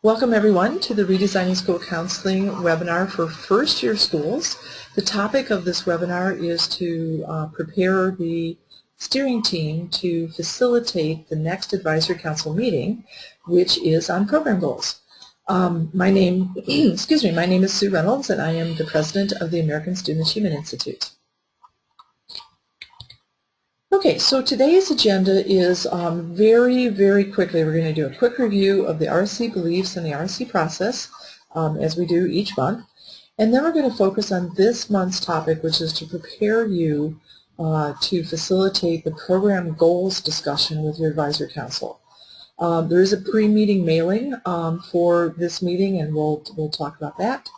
Welcome everyone to the Redesigning School Counseling webinar for first year schools. The topic of this webinar is to prepare the steering team to facilitate the next advisory council meeting, which is on program goals. My name is Sue Reynolds, and I am the president of the American Student Achievement Institute. Okay, so today's agenda is very quickly, we're going to do a quick review of the RSC beliefs and the RSC process, as we do each month. And then we're going to focus on this month's topic, which is to prepare you to facilitate the program goals discussion with your advisory council. There is a pre-meeting mailing for this meeting, and we'll talk about that.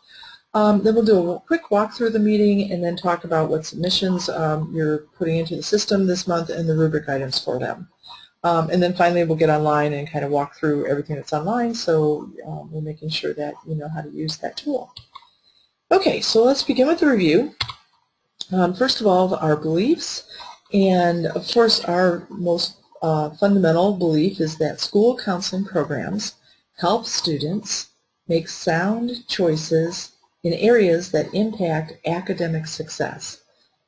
Then we'll do a quick walkthrough of the meeting and then talk about what submissions you're putting into the system this month and the rubric items for them. And then finally we'll get online and kind of walk through everything that's online, so we're making sure that you know how to use that tool. Okay, so let's begin with the review. First of all, our beliefs, and of course our most fundamental belief is that school counseling programs help students make sound choices in areas that impact academic success.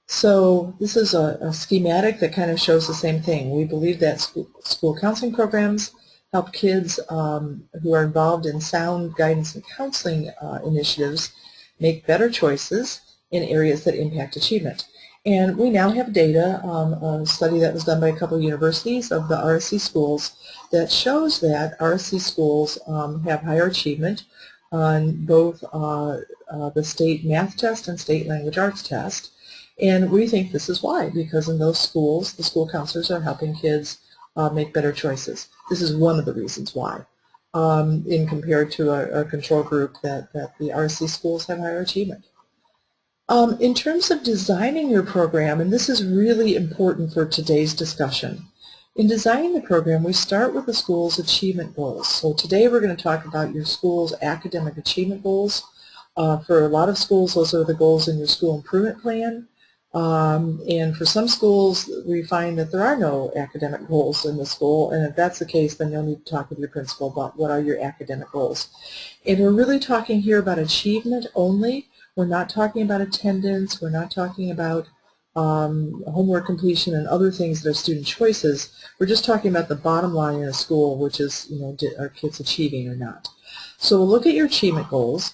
So this is a schematic that kind of shows the same thing. We believe that school counseling programs help kids who are involved in sound guidance and counseling initiatives make better choices in areas that impact achievement. And we now have data, a study that was done by a couple of universities of the RSC schools that shows that RSC schools have higher achievement on both the state math test and state language arts test. And we think this is why, because in those schools, the school counselors are helping kids make better choices. This is one of the reasons why, in compared to a control group that the RSC schools have higher achievement. In terms of designing your program, and this is really important for today's discussion, in designing the program, we start with the school's achievement goals. So today we're going to talk about your school's academic achievement goals. For a lot of schools, those are the goals in your school improvement plan. And for some schools, we find that there are no academic goals in the school. And if that's the case, then you'll need to talk with your principal about what are your academic goals. And we're really talking here about achievement only. We're not talking about attendance. We're not talking about homework completion and other things that are student choices. We're just talking about the bottom line in a school, which is, you know, are kids achieving or not. So we'll look at your achievement goals,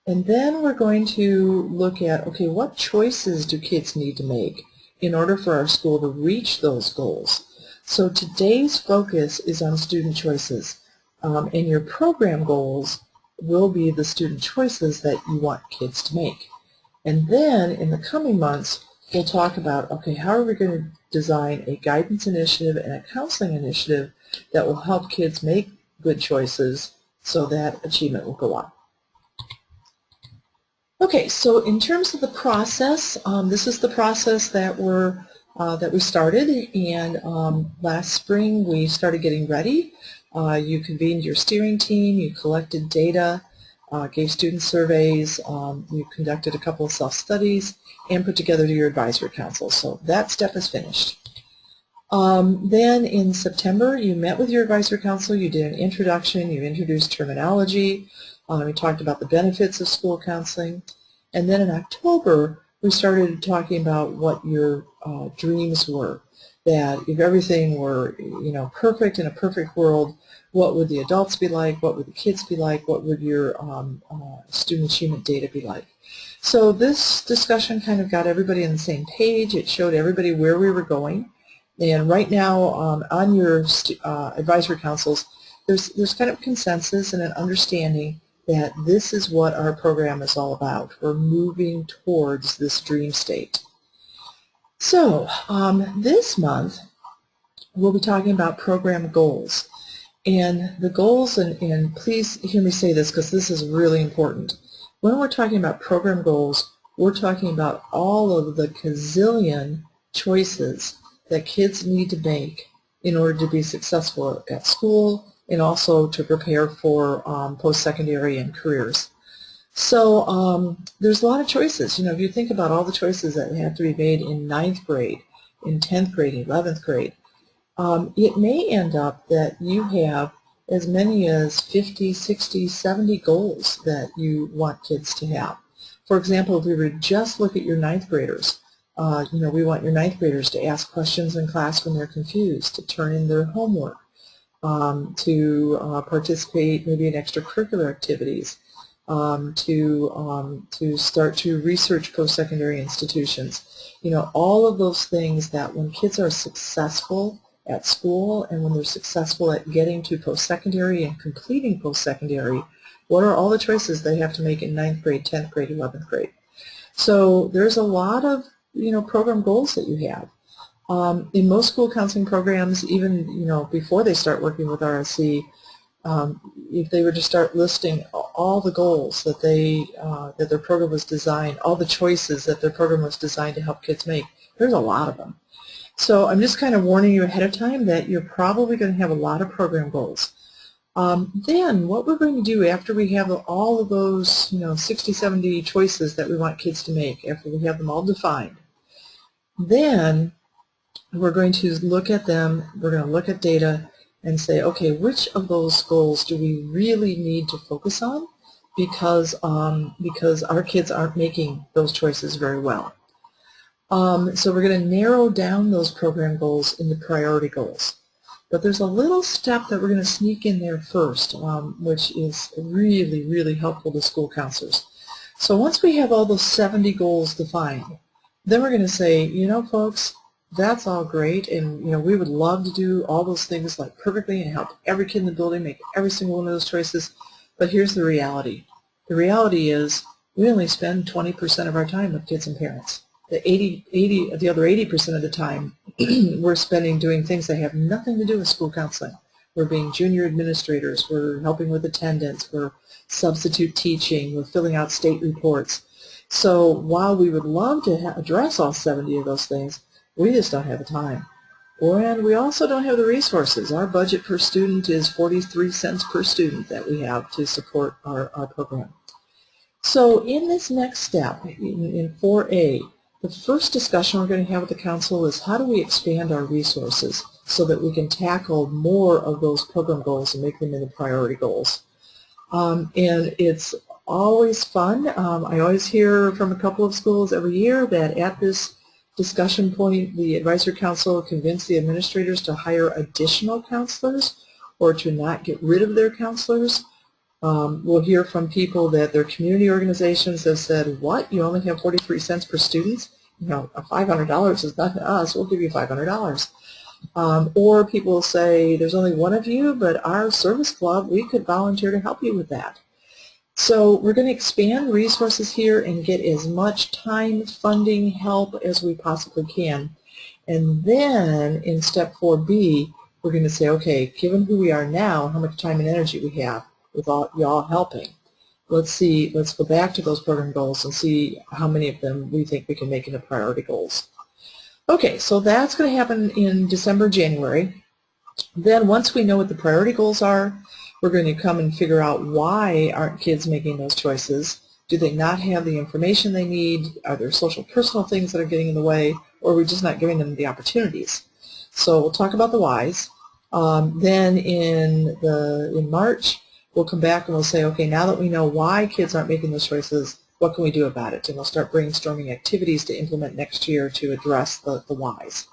and then we're going to look at, okay, what choices do kids need to make in order for our school to reach those goals? So today's focus is on student choices, and your program goals will be the student choices that you want kids to make. And then in the coming months, we'll talk about, okay, how are we going to design a guidance initiative and a counseling initiative that will help kids make good choices so that achievement will go up. Okay, so in terms of the process, this is the process that we started, and last spring we started getting ready. You convened your steering team, you collected data, gave student surveys, you conducted a couple of self-studies, and put together your advisory council. So that step is finished. Then in September, you met with your advisory council, you did an introduction, you introduced terminology, we talked about the benefits of school counseling, and then in October, we started talking about what your dreams were, that if everything were, you know, perfect in a perfect world, what would the adults be like, what would the kids be like, what would your student achievement data be like. So this discussion kind of got everybody on the same page. It showed everybody where we were going. And right now on your advisory councils, there's kind of consensus and an understanding that this is what our program is all about. We're moving towards this dream state. So this month, we'll be talking about program goals. And the goals, and please hear me say this because this is really important. When we're talking about program goals, we're talking about all of the gazillion choices that kids need to make in order to be successful at school and also to prepare for post-secondary and careers. So there's a lot of choices. You know, if you think about all the choices that have to be made in 9th grade, in 10th grade, 11th grade, it may end up that you have as many as 50, 60, 70 goals that you want kids to have. For example, if we were to just look at your ninth graders, we want your ninth graders to ask questions in class when they're confused, to turn in their homework, to participate maybe in extracurricular activities, to start to research post-secondary institutions. All of those things that when kids are successful at school and when they're successful at getting to post-secondary and completing post-secondary, what are all the choices they have to make in 9th grade, 10th grade, 11th grade? So there's a lot of program goals that you have. In most school counseling programs, even before they start working with RSC, if they were to start listing all the goals that that their program was designed, all the choices that their program was designed to help kids make, there's a lot of them. So I'm just kind of warning you ahead of time that you're probably going to have a lot of program goals. Then what we're going to do after we have all of those 60, 70 choices that we want kids to make, after we have them all defined, then we're going to look at them, we're going to look at data and say, okay, which of those goals do we really need to focus on because our kids aren't making those choices very well. So we're going to narrow down those program goals into priority goals. But there's a little step that we're going to sneak in there first, which is really, really helpful to school counselors. So once we have all those 70 goals defined, then we're going to say, folks, that's all great, and we would love to do all those things like perfectly and help every kid in the building make every single one of those choices. But here's the reality. The reality is we only spend 20% of our time with kids and parents. The other 80% of the time we're spending doing things that have nothing to do with school counseling. We're being junior administrators, we're helping with attendance, we're substitute teaching, we're filling out state reports. So while we would love to address all 70 of those things, we just don't have the time. And we also don't have the resources. Our budget per student is 43 cents per student that we have to support our program. So in this next step, in 4A, the first discussion we're going to have with the council is how do we expand our resources so that we can tackle more of those program goals and make them into priority goals. And it's always fun. I always hear from a couple of schools every year that at this discussion point, the advisory council convinced the administrators to hire additional counselors or to not get rid of their counselors. We'll hear from people that their community organizations have said, what, you only have 43 cents per student? $500 is nothing to us, we'll give you $500. Or people will say, there's only one of you, but our service club, we could volunteer to help you with that. So we're going to expand resources here and get as much time, funding, help as we possibly can. And then in step 4B, we're going to say, okay, given who we are now, how much time and energy we have with y'all helping, let's go back to those program goals and see how many of them we think we can make into priority goals. Okay, so that's going to happen in December, January. Then once we know what the priority goals are, we're going to come and figure out why aren't kids making those choices. Do they not have the information they need? Are there social personal things that are getting in the way? Or are we just not giving them the opportunities? So we'll talk about the whys. Then in March, we'll come back and we'll say, okay, now that we know why kids aren't making those choices, what can we do about it? And we'll start brainstorming activities to implement next year to address the whys.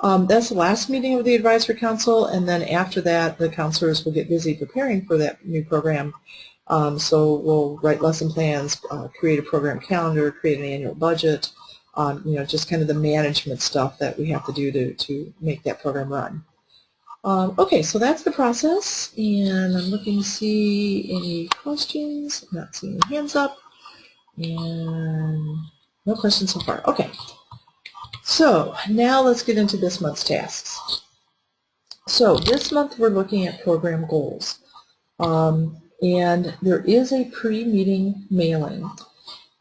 That's the last meeting of the Advisory Council, and then after that, the counselors will get busy preparing for that new program. So we'll write lesson plans, create a program calendar, create an annual budget, just kind of the management stuff that we have to do to make that program run. Okay, so that's the process, and I'm looking to see any questions. I'm not seeing any hands up, and no questions so far. Okay. So now let's get into this month's tasks. So this month we're looking at program goals. And there is a pre-meeting mailing.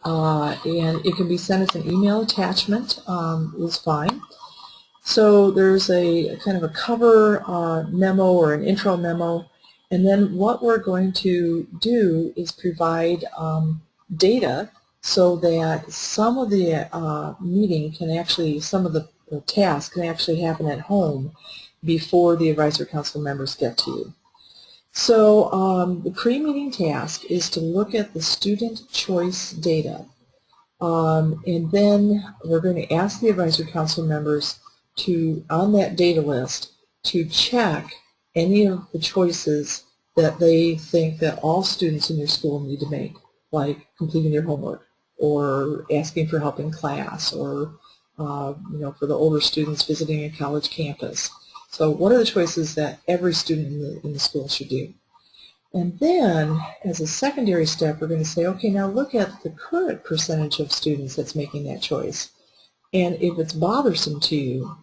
And it can be sent as an email attachment, is fine. So there's a kind of a cover memo or an intro memo. And then what we're going to do is provide data so that some of the meeting can actually, some of the tasks can actually happen at home before the advisory council members get to you. So the pre-meeting task is to look at the student choice data. And then we're going to ask the advisory council members to, on that data list, to check any of the choices that they think that all students in your school need to make, like completing their homework, or asking for help in class, or for the older students visiting a college campus. So what are the choices that every student in the school should do? And then, as a secondary step, we're going to say, okay, now look at the current percentage of students that's making that choice. And if it's bothersome to you,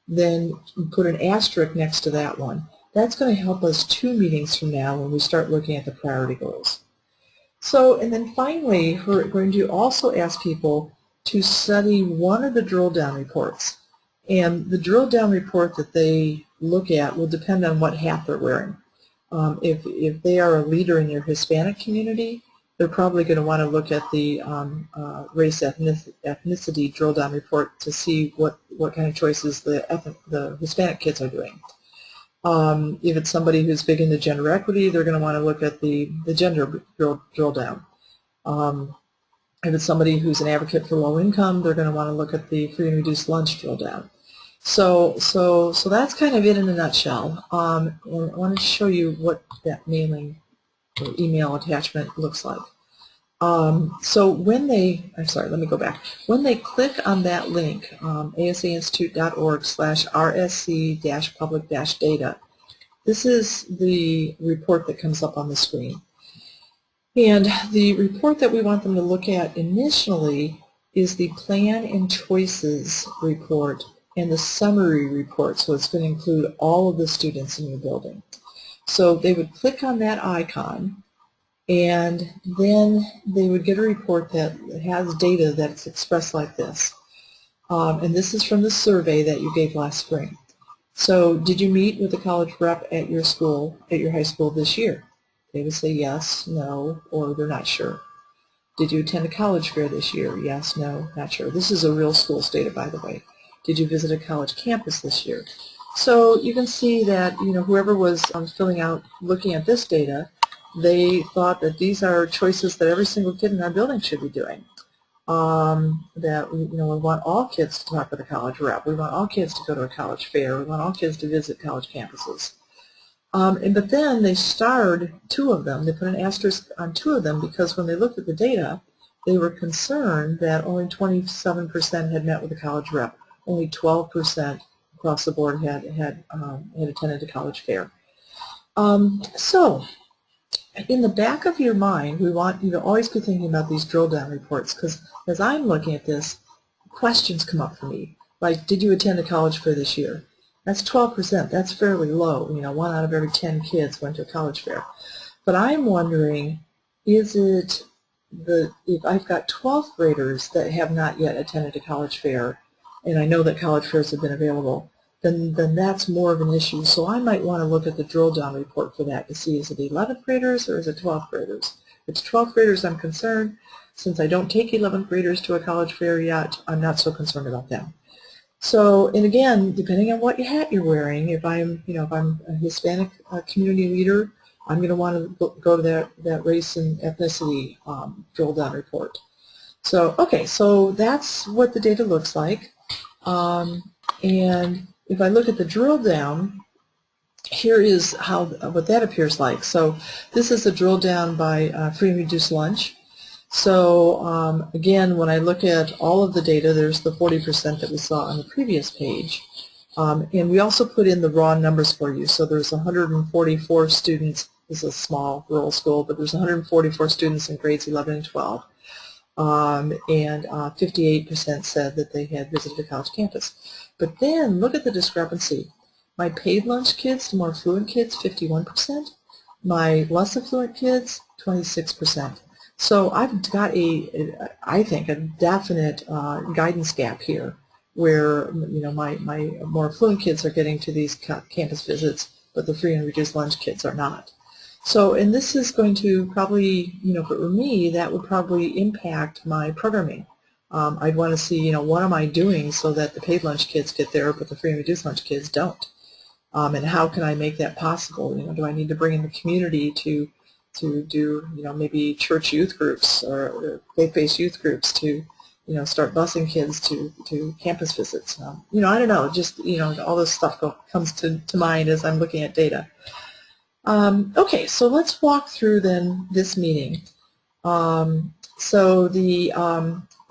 then put an asterisk next to that one. That's going to help us 2 meetings from now when we start looking at the priority goals. So, and then finally, we're going to also ask people to study one of the drill down reports. And the drill down report that they look at will depend on what hat they're wearing. If they are a leader in their Hispanic community, they're probably going to want to look at the race ethnicity drill down report to see what kind of choices the Hispanic kids are doing. If it's somebody who's big into gender equity, they're going to want to look at the gender drill down. If it's somebody who's an advocate for low income, they're going to want to look at the free and reduced lunch drill down. So that's kind of it in a nutshell. And I want to show you what that mailing or email attachment looks like. So when let me go back. When they click on that link, asainstitute.org/rsc-public-data, this is the report that comes up on the screen. And the report that we want them to look at initially is the Plan and Choices report and the summary report, so it's going to include all of the students in your building. So they would click on that icon, and then they would get a report that has data that's expressed like this. And this is from the survey that you gave last spring. So did you meet with the college rep at your school, at your high school this year? They would say yes, no, or they're not sure. Did you attend a college fair this year? Yes, no, not sure. This is a real schools data, by the way. Did you visit a college campus this year? So you can see that whoever was filling out, looking at this data, they thought that these are choices that every single kid in our building should be doing. That we want all kids to talk with a college rep. We want all kids to go to a college fair. We want all kids to visit college campuses. But then they starred 2 of them. They put an asterisk on 2 of them because when they looked at the data, they were concerned that only 27% had met with a college rep. Only 12% across the board had attended a college fair. So in the back of your mind, we want you to always be thinking about these drill down reports, because as I'm looking at this, questions come up for me. Like, did you attend a college fair this year? That's 12%. That's fairly low. 1 out of every 10 kids went to a college fair. But I'm wondering, is it if I've got 12th graders that have not yet attended a college fair, and I know that college fairs have been available, then that's more of an issue. So I might want to look at the drill down report for that to see, is it 11th graders or is it 12th graders? If it's 12th graders, I'm concerned. Since I don't take 11th graders to a college fair yet, I'm not so concerned about them. So, and again, depending on what hat you're wearing, if I'm a Hispanic community leader, I'm going to want to go to that race and ethnicity drill down report. So, okay, so that's what the data looks like. And if I look at the drill down, here is what that appears like. So this is a drill down by free and reduced lunch. So again, when I look at all of the data, there's the 40% that we saw on the previous page. And we also put in the raw numbers for you. So there's 144 students. This is a small rural school, but there's 144 students in grades 11 and 12. And 58% said that they had visited a college campus. But then look at the discrepancy. My paid lunch kids, the more affluent kids, 51%. My less affluent kids, 26%. So I've got I think, a definite guidance gap here, where my more affluent kids are getting to these campus visits, but the free and reduced lunch kids are not. So, and this is going to probably, if it were me, that would probably impact my programming. I'd want to see, what am I doing so that the paid lunch kids get there, but the free and reduced lunch kids don't. and how can I make that possible? Do I need to bring in the community to do, maybe church youth groups or faith-based youth groups to, start busing kids to campus visits? I don't know, just, all this stuff comes to mind as I'm looking at data. Okay, so let's walk through then this meeting. So the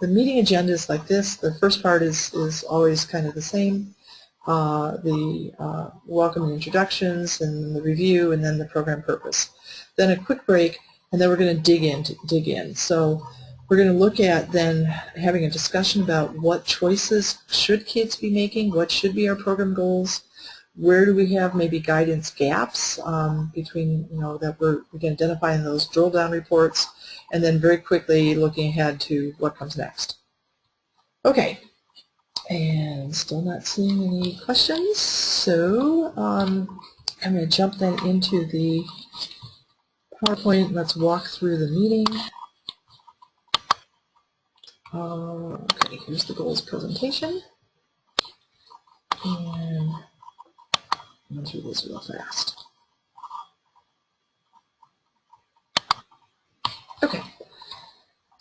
meeting agenda is like this. The first part is always kind of the same. The welcome and introductions and the review and then the program purpose. Then a quick break and then we're going to dig in. So we're going to look at then having a discussion about what choices should kids be making, what should be our program goals, where do we have maybe guidance gaps between, that we can identify in those drill down reports, and then very quickly looking ahead to what comes next. Okay, and still not seeing any questions, so I'm going to jump then into the PowerPoint. Let's walk through the meeting. Okay, here's the goals presentation, and run through this real fast. Okay,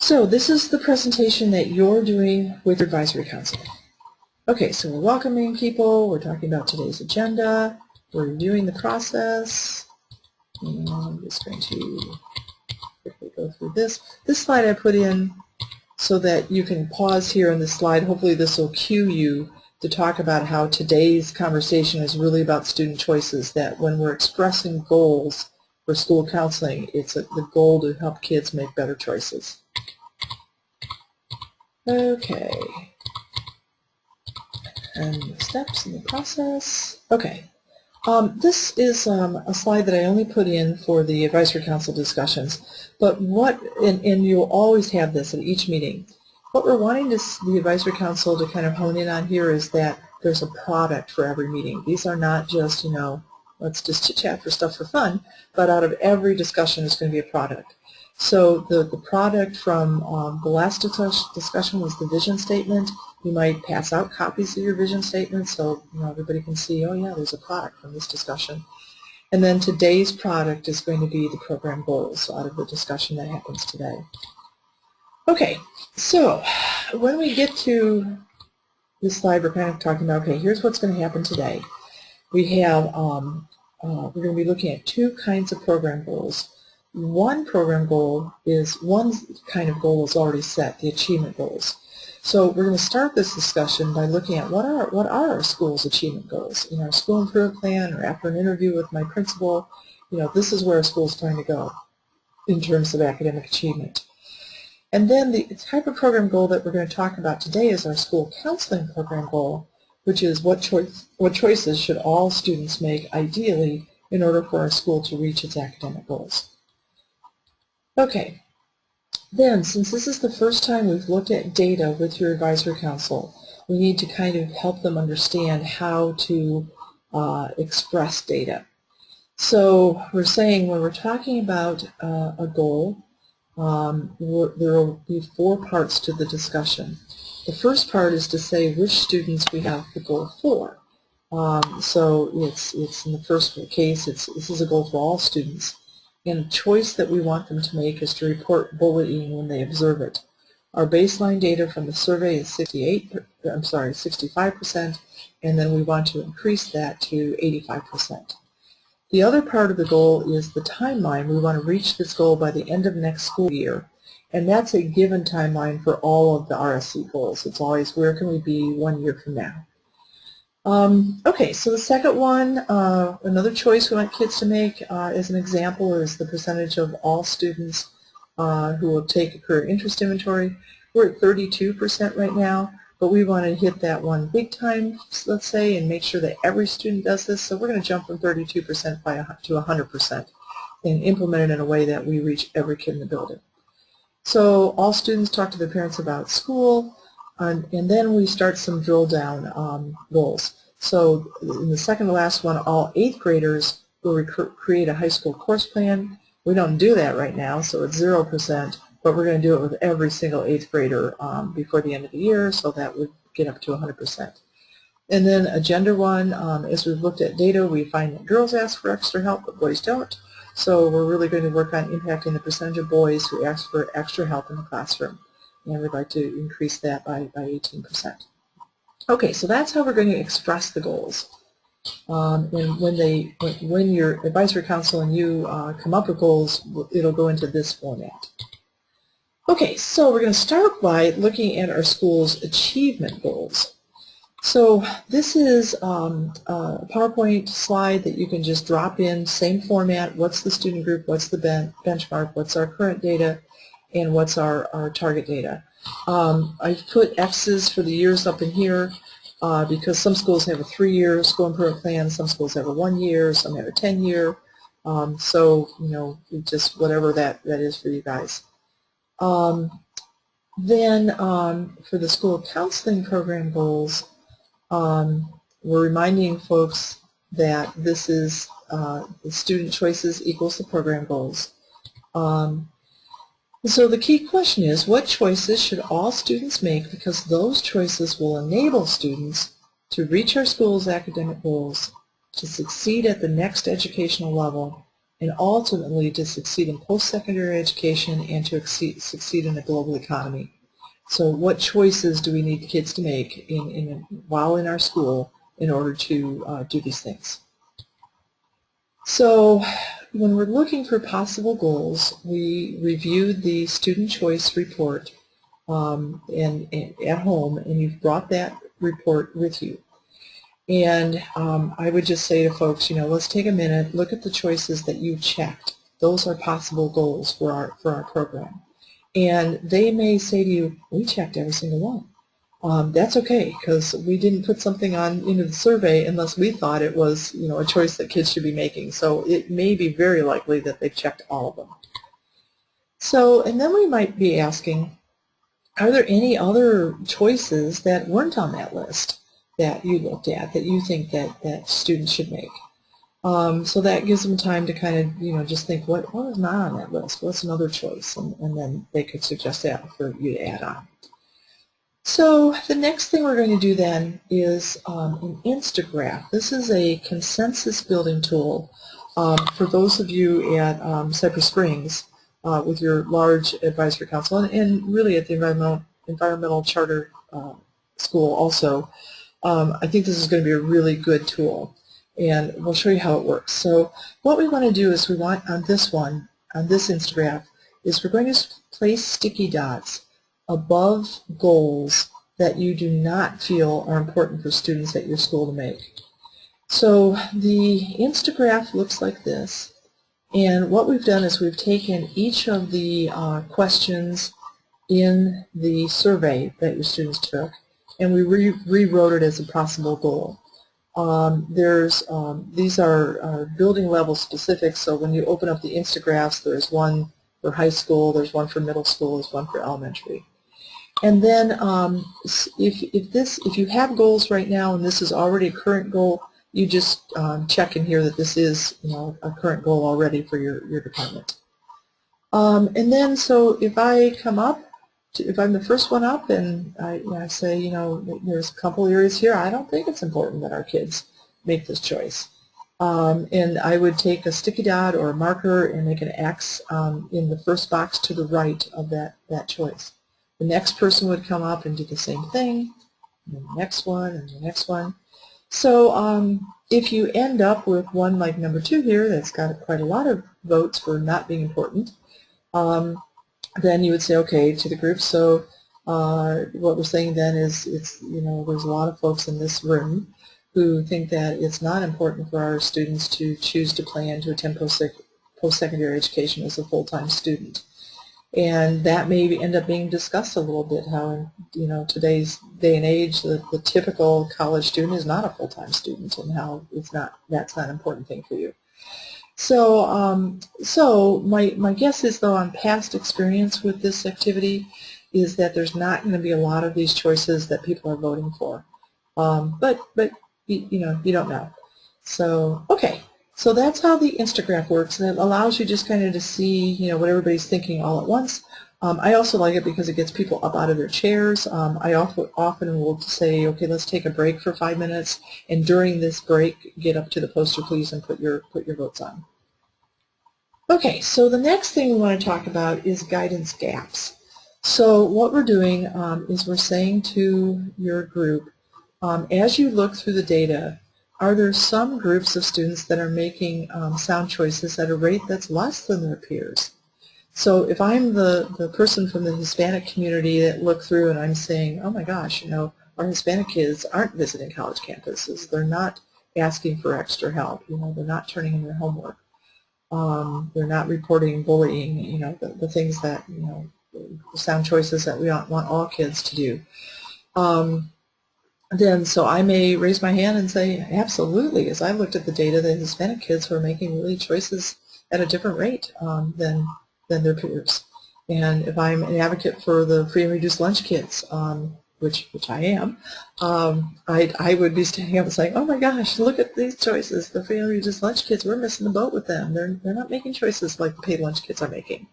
so this is the presentation that you're doing with your advisory council. Okay, so we're welcoming people, we're talking about today's agenda, we're reviewing the process, and I'm just going to quickly go through this. This slide I put in so that you can pause here on this slide. Hopefully this will cue you to talk about how today's conversation is really about student choices, that when we're expressing goals for school counseling, it's the goal to help kids make better choices. Okay. And the steps in the process. Okay. This is a slide that I only put in for the advisory council discussions, but and you'll always have this at each meeting. What we're wanting the advisory council to kind of hone in on here is that there's a product for every meeting. These are not just, let's just chit-chat for stuff for fun, but out of every discussion is going to be a product. So the product from the last discussion was the vision statement. You might pass out copies of your vision statement so everybody can see, oh yeah, there's a product from this discussion. And then today's product is going to be the program goals out of the discussion that happens today. Okay, so when we get to this slide, we're kind of talking about, okay, here's what's going to happen today. We have, we're going to be looking at two kinds of program goals. One program goal is, one kind of goal is already set, the achievement goals. So we're going to start this discussion by looking at what are our school's achievement goals. In our school improvement plan, or after an interview with my principal, this is where our school's trying to go in terms of academic achievement. And then the type of program goal that we're going to talk about today is our school counseling program goal, which is what choices should all students make ideally in order for our school to reach its academic goals. Okay, then since this is the first time we've looked at data with your advisory council, we need to kind of help them understand how to express data. So we're saying when we're talking about a goal, there will be 4 parts to the discussion. The first part is to say which students we have the goal for. So it's in the first case, this is a goal for all students. And a choice that we want them to make is to report bullying when they observe it. Our baseline data from the survey is 65%, and then we want to increase that to 85%. The other part of the goal is the timeline. We want to reach this goal by the end of next school year, and that's a given timeline for all of the RSC goals. It's always where can we be 1 year from now. Okay, so the second one, another choice we want kids to make as an example is the percentage of all students who will take a career interest inventory. We're at 32% right now, but we want to hit that one big time, let's say, and make sure that every student does this. So we're going to jump from 32% to 100% and implement it in a way that we reach every kid in the building. So all students talk to their parents about school, and then we start some drill down goals. So in the second to last one, all 8th graders will create a high school course plan. We don't do that right now, so it's 0%, but we're going to do it with every single 8th grader before the end of the year, so that would get up to 100%. And then a gender one, as we've looked at data, we find that girls ask for extra help, but boys don't. So we're really going to work on impacting the percentage of boys who ask for extra help in the classroom. And we'd like to increase that by 18%. Okay, so that's how we're going to express the goals. And when your advisory council and you come up with goals, it'll go into this format. Okay, so we're going to start by looking at our school's achievement goals. So this is a PowerPoint slide that you can just drop in, same format, what's the student group, what's the benchmark, what's our current data, and what's our target data. I've put X's for the years up in here because some schools have a 3-year school improvement plan, some schools have a 1-year, some have a 10-year. So, you know, just whatever that is for you guys. Then for the school counseling program goals, we're reminding folks that this is the student choices equals the program goals. So the key question is, what choices should all students make, because those choices will enable students to reach our school's academic goals, to succeed at the next educational level, and ultimately to succeed in post-secondary education and to succeed in the global economy. So what choices do we need kids to make while in our school in order to do these things? So when we're looking for possible goals, we reviewed the student choice report at home, and you've brought that report with you. And I would just say to folks, you know, let's take a minute, look at the choices that you checked. Those are possible goals for our program. And they may say to you, we checked every single one. That's okay, because we didn't put something into the survey unless we thought it was, you know, a choice that kids should be making. So it may be very likely that they've checked all of them. So, and then we might be asking, are there any other choices that weren't on that list that you looked at that you think that students should make? So that gives them time to kind of, you know, just think, what is not on that list? What's another choice? And then they could suggest that for you to add on. So the next thing we're going to do then is an Instagraph. This is a consensus building tool for those of you at Cypress Springs with your large advisory council and really at the environmental charter school also. I think this is going to be a really good tool, and we'll show you how it works. So what we want to do is we want on this Instagraph, is we're going to place sticky dots above goals that you do not feel are important for students at your school to make. So the Instagraph looks like this, and what we've done is we've taken each of the questions in the survey that your students took, and we rewrote it as a possible goal. These are building level specific, so when you open up the Instagraphs, there's one for high school, there's one for middle school, there's one for elementary. And then if you have goals right now and this is already a current goal, you just check in here that this is, you know, a current goal already for your department. And then so if I come up, if I'm the first one up and I say, you know, there's a couple areas here I don't think it's important that our kids make this choice. And I would take a sticky dot or a marker and make an X in the first box to the right of that choice. The next person would come up and do the same thing, and then the next one, and the next one. So if you end up with one like number 2 here that's got quite a lot of votes for not being important, then you would say, okay, to the group. So what we're saying then is, you know, there's a lot of folks in this room who think that it's not important for our students to choose to plan to attend post-secondary education as a full-time student. And that may end up being discussed a little bit, how in, you know, today's day and age the typical college student is not a full-time student, and how that's not an important thing for you. So so my guess is, though, on past experience with this activity, is that there's not going to be a lot of these choices that people are voting for. But you know, you don't know. So okay. So that's how the Instagraph works, and it allows you just kind of to see, you know, what everybody's thinking all at once, I also like it because it gets people up out of their chairs. I often will say, okay, let's take a break for 5 minutes, and during this break, get up to the poster, please, and put your votes on. Okay, so the next thing we want to talk about is guidance gaps. So what we're doing is we're saying to your group, as you look through the data, are there some groups of students that are making sound choices at a rate that's less than their peers? So if I'm the person from the Hispanic community that look through and I'm saying, oh my gosh, our Hispanic kids aren't visiting college campuses. They're not asking for extra help. They're not turning in their homework. They're not reporting bullying, the things that, the sound choices that we want all kids to do. Then so I may raise my hand and say, absolutely, as I looked at the data, the Hispanic kids were making really choices at a different rate than their peers. And if I'm an advocate for the free and reduced lunch kids, which I am, I would be standing up and saying, oh my gosh, look at these choices. The free and reduced lunch kids, we're missing the boat with them. They're not making choices like the paid lunch kids are making.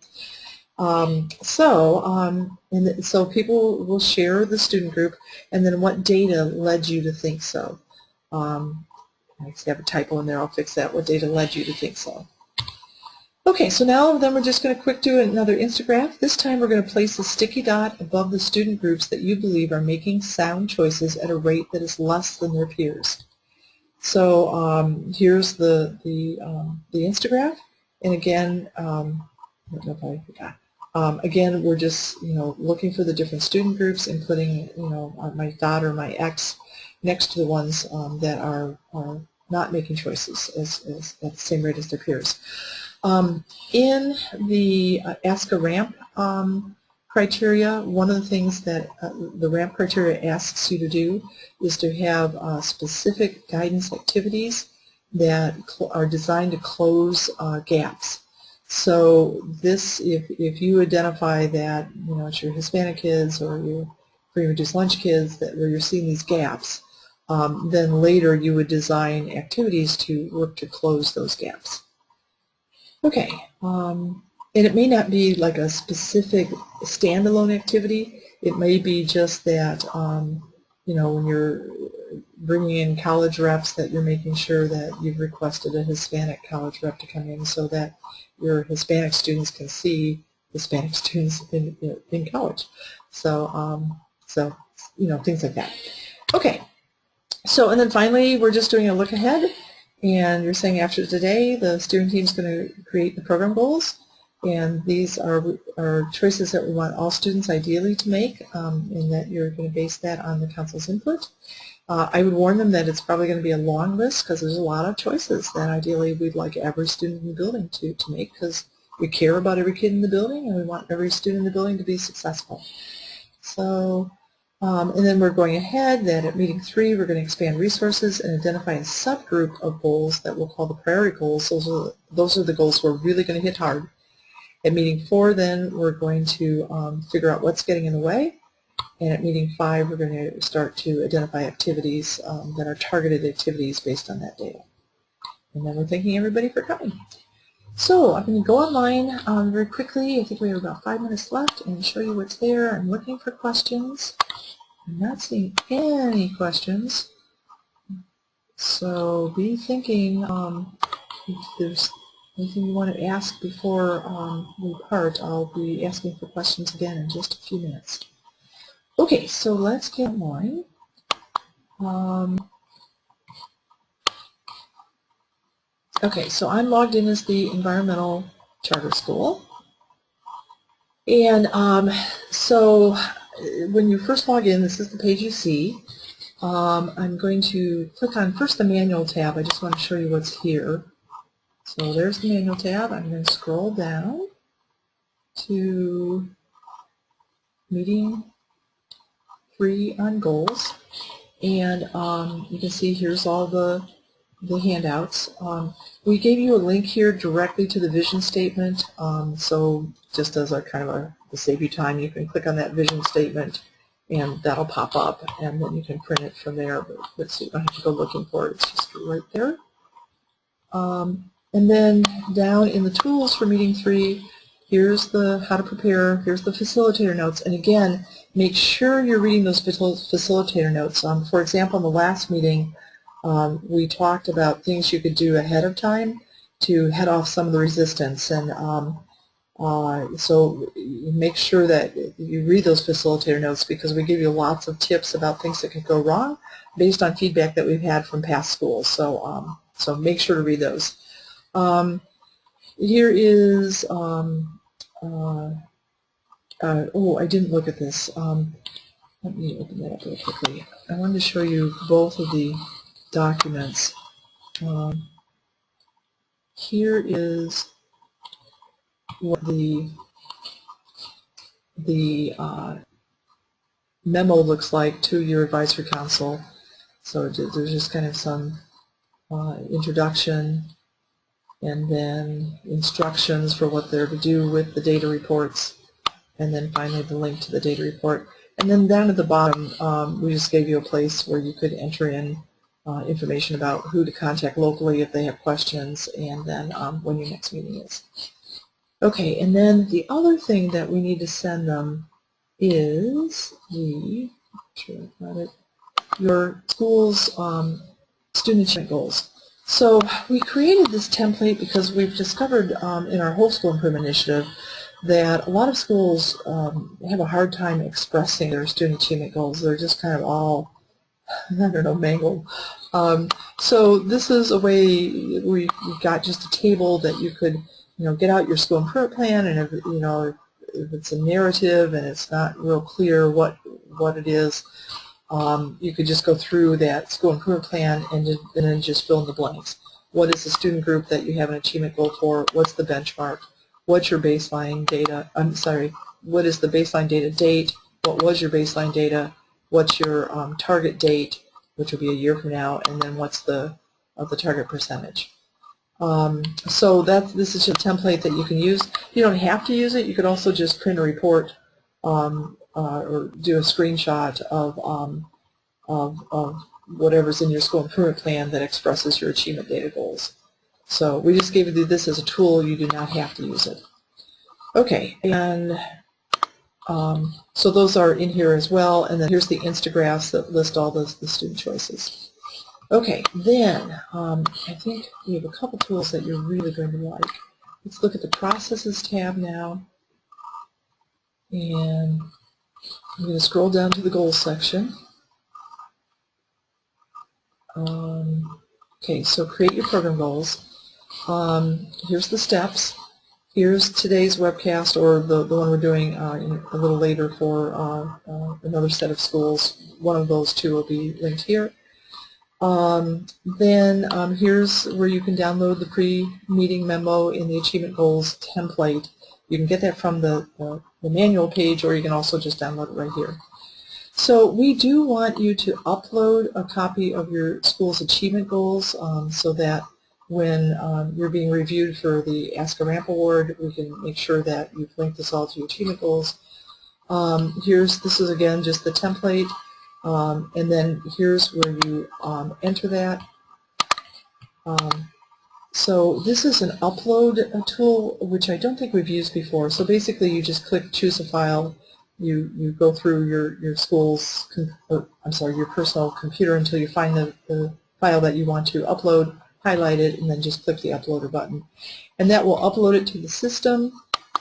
So people will share the student group, and then what data led you to think so. I actually have a typo in there, I'll fix that. What data led you to think so? Okay, so now then we're just going to quick do another instagraph. This time we're going to place a sticky dot above the student groups that you believe are making sound choices at a rate that is less than their peers. So here's the instagraph, and again, I don't know if I forgot. Again, we're just looking for the different student groups and putting my dot or my X next to the ones that are not making choices at the same rate as their peers. In the Ask a Ramp criteria, one of the things that the ramp criteria asks you to do is to have specific guidance activities that are designed to close gaps. So this, if you identify that it's your Hispanic kids or your free and reduced lunch kids where you're seeing these gaps, then later you would design activities to work to close those gaps. Okay, and it may not be like a specific standalone activity. It may be just that, when you're bringing in college reps, that you're making sure that you've requested a Hispanic college rep to come in so that your Hispanic students can see Hispanic students in college. So, things like that. Okay, so and then finally, we're just doing a look ahead. And you're saying after today, the student team is going to create the program goals, and these are choices that we want all students ideally to make, and that you're going to base that on the council's input. I would warn them that it's probably going to be a long list because there's a lot of choices that ideally we'd like every student in the building to make, because we care about every kid in the building and we want every student in the building to be successful. So. And then we're going ahead that at meeting 3 we're going to expand resources and identify a subgroup of goals that we'll call the priority goals. Those are the goals we're really going to hit hard. At meeting 4 then we're going to figure out what's getting in the way. And at meeting 5 we're going to start to identify activities that are targeted activities based on that data. And then we're thanking everybody for coming. So I'm going to go online very quickly. I think we have about 5 minutes left and show you what's there. I'm looking for questions. I'm not seeing any questions. So be thinking if there's anything you want to ask before we part. I'll be asking for questions again in just a few minutes. Okay, so let's get online. Okay, so I'm logged in as the Environmental Charter School. And so when you first log in, this is the page you see. I'm going to click on first the Manual tab. I just want to show you what's here. So there's the Manual tab. I'm going to scroll down to meeting 3 on goals. And you can see here's all the handouts. We gave you a link here directly to the vision statement. So just as a kind of to save you time, you can click on that vision statement and that'll pop up, and then you can print it from there, but you don't have to go looking for it. It's just right there. And then down in the tools for meeting 3, here's the how to prepare, here's the facilitator notes, and again, make sure you're reading those facilitator notes. For example, in the last meeting, we talked about things you could do ahead of time to head off some of the resistance, and so make sure that you read those facilitator notes, because we give you lots of tips about things that could go wrong based on feedback that we've had from past schools. So, so make sure to read those. Here is, oh, I didn't look at this. Let me open that up real quickly. I wanted to show you both of the documents. Here is what the memo looks like to your advisory council. So there's just kind of some introduction, and then instructions for what they're to do with the data reports, and then finally the link to the data report. And then down at the bottom, we just gave you a place where you could enter in information about who to contact locally if they have questions, and then when your next meeting is. Okay, and then the other thing that we need to send them is the, your school's student achievement goals. So we created this template because we've discovered in our whole school improvement initiative that a lot of schools have a hard time expressing their student achievement goals. They're just kind of all, I don't know, mangled. So this is a way we got just a table that you could, get out your school improvement plan, and if, if it's a narrative and it's not real clear what it is, you could just go through that school improvement plan and then just fill in the blanks. What is the student group that you have an achievement goal for? What's the benchmark? What's your baseline data? I'm sorry, what is the baseline data date? What was your baseline data? What's your target date, which will be a year from now, and then what's the target percentage? So this is a template that you can use. You don't have to use it. You could also just print a report or do a screenshot of whatever's in your school improvement plan that expresses your achievement data goals. So we just gave you this as a tool. You do not have to use it. Okay, and so those are in here as well, and then here's the Instagraphs that list all the student choices. Okay, then I think we have a couple tools that you're really going to like. Let's look at the Processes tab now, and I'm going to scroll down to the Goals section. Okay, so create your program goals. Here's the steps. Here's today's webcast, or the one we're doing a little later for another set of schools. One of those two will be linked here. Then here's where you can download the pre-meeting memo in the Achievement Goals template. You can get that from the manual page, or you can also just download it right here. So we do want you to upload a copy of your school's achievement goals so that when you're being reviewed for the Ask a Ramp Award, we can make sure that you've linked this all to your achievement goals. This is again just the template, and then here's where you enter that. So this is an upload tool, which I don't think we've used before. So basically you just click choose a file. You go through your school's, your personal computer until you find the file that you want to upload, highlight it, and then just click the uploader button. And that will upload it to the system.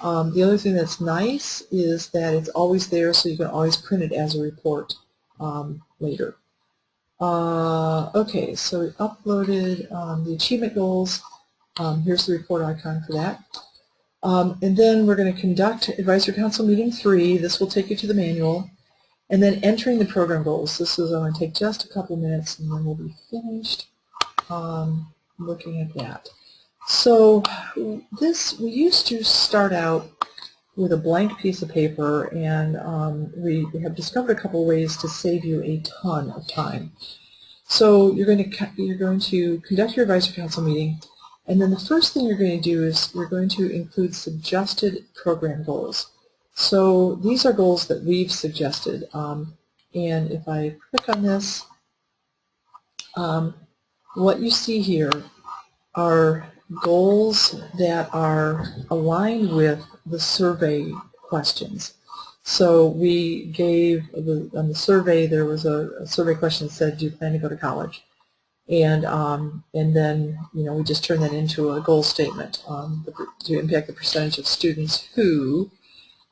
The other thing that's nice is that it's always there, so you can always print it as a report later. Okay, so we uploaded the achievement goals. Here's the report icon for that. And then we're going to conduct Advisory Council Meeting 3. This will take you to the manual. And then entering the program goals. This is going to take just a couple minutes, and then we'll be finished looking at that. So we used to start out with a blank piece of paper, and we have discovered a couple ways to save you a ton of time. So you're going to conduct your Advisory Council meeting. And then the first thing you're going to do is you're going to include suggested program goals. So these are goals that we've suggested. And if I click on this, what you see here are goals that are aligned with the survey questions. So we gave, on the survey, there was a survey question that said, do you plan to go to college? And then, we just turned that into a goal statement to impact the percentage of students who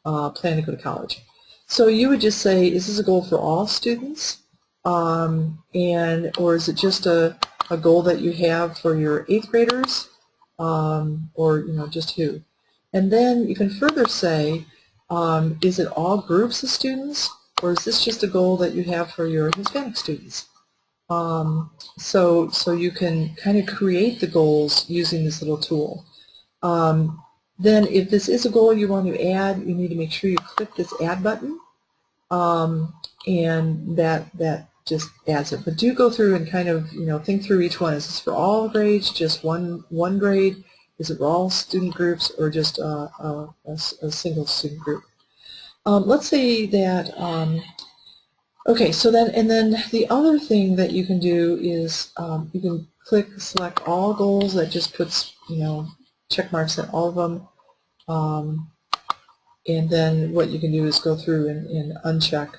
plan to go to college. So you would just say, is this a goal for all students? Or is it just a goal that you have for your 8th graders? Or just who? And then you can further say, is it all groups of students, or is this just a goal that you have for your Hispanic students? So you can kind of create the goals using this little tool. Then if this is a goal you want to add, you need to make sure you click this add button, and that just adds it. But do go through and kind of think through each one. Is this for all grades, just one grade? Is it for all student groups, or just a single student group? Let's say that okay, so then the other thing that you can do is you can select all goals. That just puts check marks in all of them, and then what you can do is go through and uncheck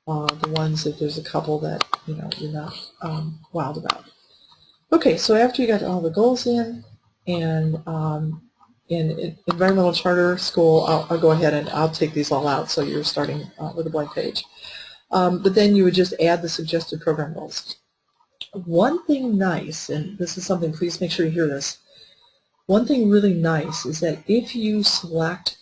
the ones if there's a couple that you're not wild about. Okay, so after you got all the goals in, and in Environmental Charter School, I'll go ahead and I'll take these all out, so you're starting with a blank page. But then you would just add the suggested program goals. One thing nice, and this is something, please make sure you hear this, one thing really nice is that if you select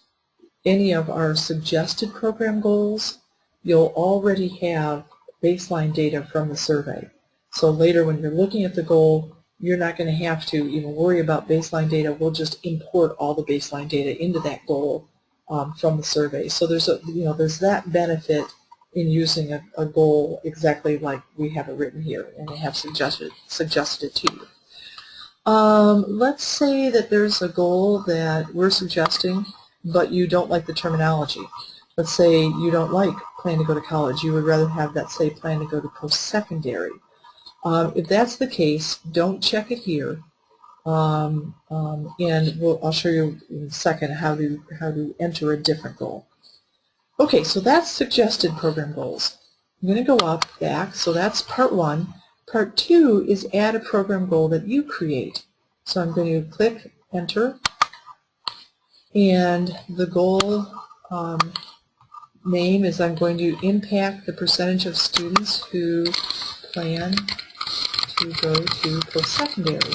any of our suggested program goals, you'll already have baseline data from the survey. So later when you're looking at the goal, you're not going to have to even worry about baseline data. We'll just import all the baseline data into that goal from the survey. So there's that benefit in using a goal exactly like we have it written here, and I have suggested it to you. Let's say that there's a goal that we're suggesting, but you don't like the terminology. Let's say you don't like plan to go to college. You would rather have that say plan to go to post-secondary. If that's the case, don't check it here, and I'll show you in a second how to enter a different goal. Okay, so that's suggested program goals. I'm going to go back, so that's part 1. Part 2 is add a program goal that you create. So I'm going to click enter, and the goal name is I'm going to impact the percentage of students who plan to go to post-secondary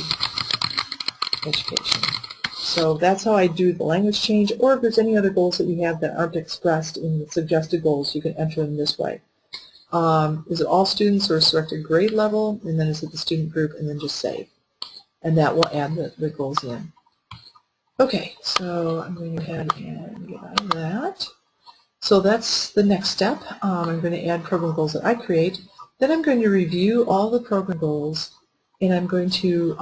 education. So that's how I do the language change, or if there's any other goals that you have that aren't expressed in the suggested goals, you can enter them this way. Is it all students or a selected grade level, and then is it the student group, and then just save. And that will add the goals in. Okay, so I'm going to go ahead and get out of that. So that's the next step. I'm going to add program goals that I create. Then I'm going to review all the program goals, and I'm going to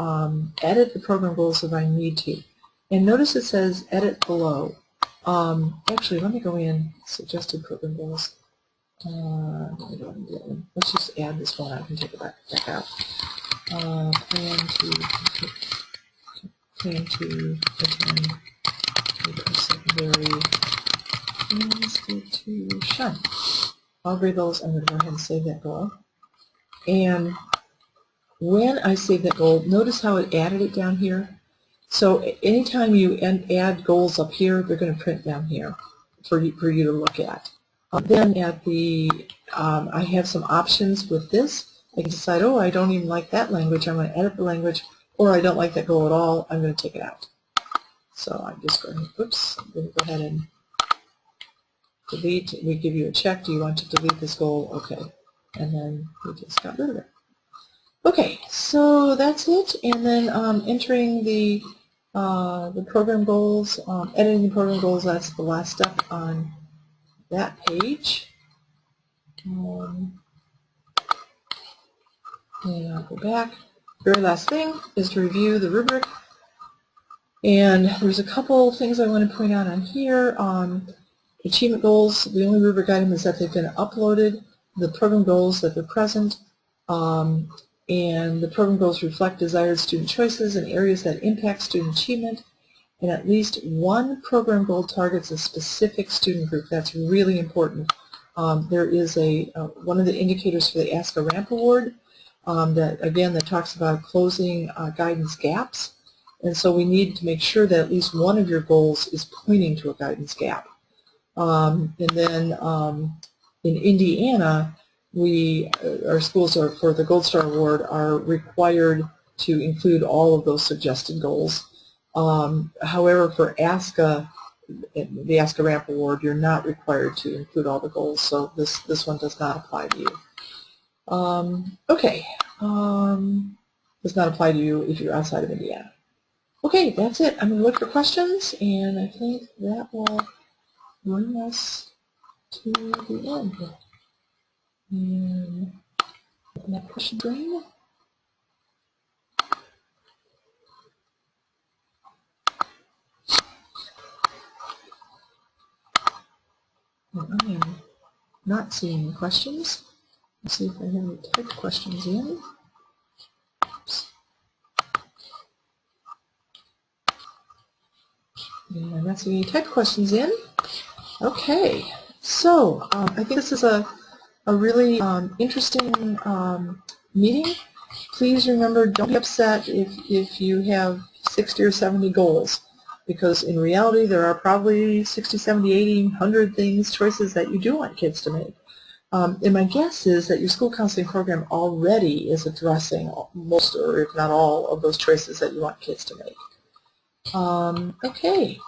edit the program goals if I need to. And notice it says edit below. Actually, let me go in suggested program goals. Let's just add this one. I can take it back out. Plan to attend a post-secondary institution. All grade levels. I'm going to go ahead and save that goal. And when I save that goal, notice how it added it down here. So anytime you add goals up here, they're going to print down here for you to look at. Then at the, I have some options with this. I can decide, oh, I don't even like that language. I'm going to edit the language, or I don't like that goal at all. I'm going to take it out. So I'm just going to, oops, I'm going to go ahead and delete. We give you a check. Do you want to delete this goal? Okay. And then we just got rid of it. Okay, so that's it. And then entering the program goals, editing the program goals, that's the last step on that page. And I'll go back. Very last thing is to review the rubric. And there's a couple things I want to point out on here. Achievement goals, the only rubric item is that they've been uploaded. The program goals that they're present. and the program goals reflect desired student choices in areas that impact student achievement, and at least one program goal targets a specific student group. That's really important. There is one of the indicators for the Ask a Ramp Award that talks about closing guidance gaps, and so we need to make sure that at least one of your goals is pointing to a guidance gap. And then in Indiana, our schools for the Gold Star Award are required to include all of those suggested goals. However, for the Ask a Ramp Award, you're not required to include all the goals, so this one does not apply to you. Does not apply to you if you're outside of Indiana. Okay, that's it. I'm going to look for questions, and I think that will bring us to the end. And open that question screen. And I am not seeing any questions. Let's see if I have any typed questions in. Oops. And I'm not seeing any typed questions in. Okay, so I think this is a really interesting meeting. Please remember, don't be upset if you have 60 or 70 goals, because in reality there are probably 60, 70, 80, 100 choices that you do want kids to make. And my guess is that your school counseling program already is addressing most, or if not all, of those choices that you want kids to make. Okay,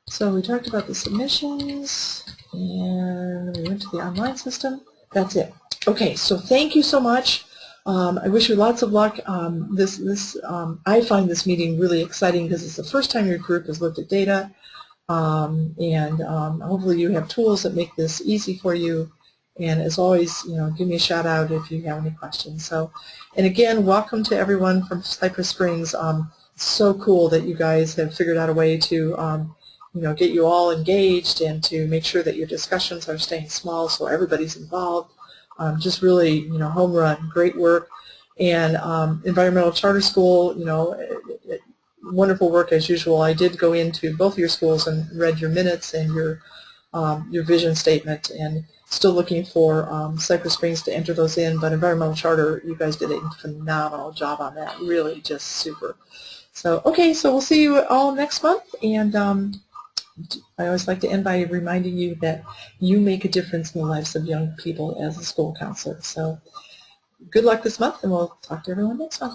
so we talked about the submissions, and we went to the online system. That's it. Okay, so thank you so much. I wish you lots of luck. I find this meeting really exciting because it's the first time your group has looked at data, and hopefully you have tools that make this easy for you. And as always, give me a shout out if you have any questions. So, and again, welcome to everyone from Cypress Springs. It's so cool that you guys have figured out a way to get you all engaged and to make sure that your discussions are staying small so everybody's involved. Just really, home run, great work. And Environmental Charter School, wonderful work as usual. I did go into both of your schools and read your minutes and your vision statement, and still looking for Cypress Springs to enter those in. But Environmental Charter, you guys did a phenomenal job on that. Really just super. So, okay, so we'll see you all next month. And I always like to end by reminding you that you make a difference in the lives of young people as a school counselor. So good luck this month, and we'll talk to everyone next month.